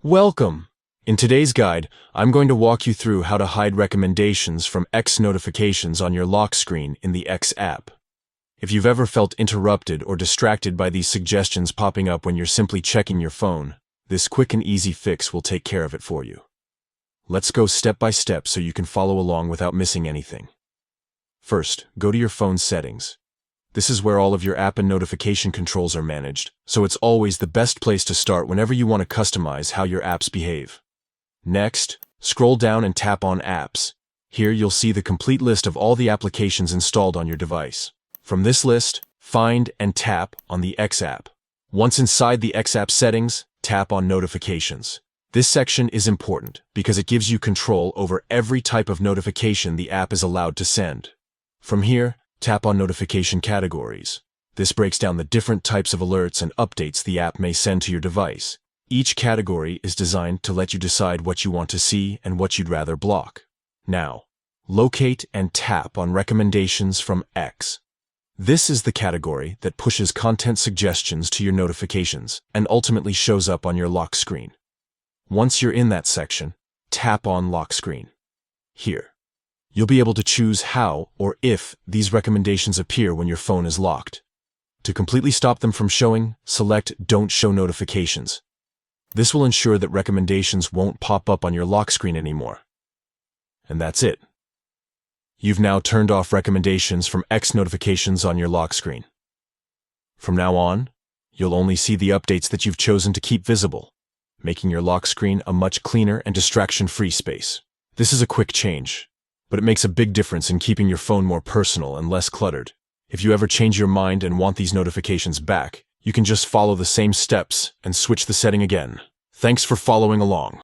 Welcome! In today's guide, I'm going to walk you through how to hide recommendations from X notifications on your lock screen in the X app. If you've ever felt interrupted or distracted by these suggestions popping up when you're simply checking your phone, this quick and easy fix will take care of it for you. Let's go step by step so you can follow along without missing anything. First, go to your phone's settings. This is where all of your app and notification controls are managed, so it's always the best place to start whenever you want to customize how your apps behave. Next, scroll down and tap on Apps. Here you'll see the complete list of all the applications installed on your device. From this list, find and tap on the X app. Once inside the X app settings, tap on Notifications. This section is important because it gives you control over every type of notification the app is allowed to send. From here, tap on Notification Categories. This breaks down the different types of alerts and updates the app may send to your device. Each category is designed to let you decide what you want to see and what you'd rather block. Now, locate and tap on Recommendations from X. This is the category that pushes content suggestions to your notifications and ultimately shows up on your lock screen. Once you're in that section, tap on Lock Screen. Here, you'll be able to choose how or if these recommendations appear when your phone is locked. To completely stop them from showing, select Don't Show Notifications. This will ensure that recommendations won't pop up on your lock screen anymore. And that's it. You've now turned off recommendations from X notifications on your lock screen. From now on, you'll only see the updates that you've chosen to keep visible, making your lock screen a much cleaner and distraction-free space. This is a quick change, but it makes a big difference in keeping your phone more personal and less cluttered. If you ever change your mind and want these notifications back, you can just follow the same steps and switch the setting again. Thanks for following along.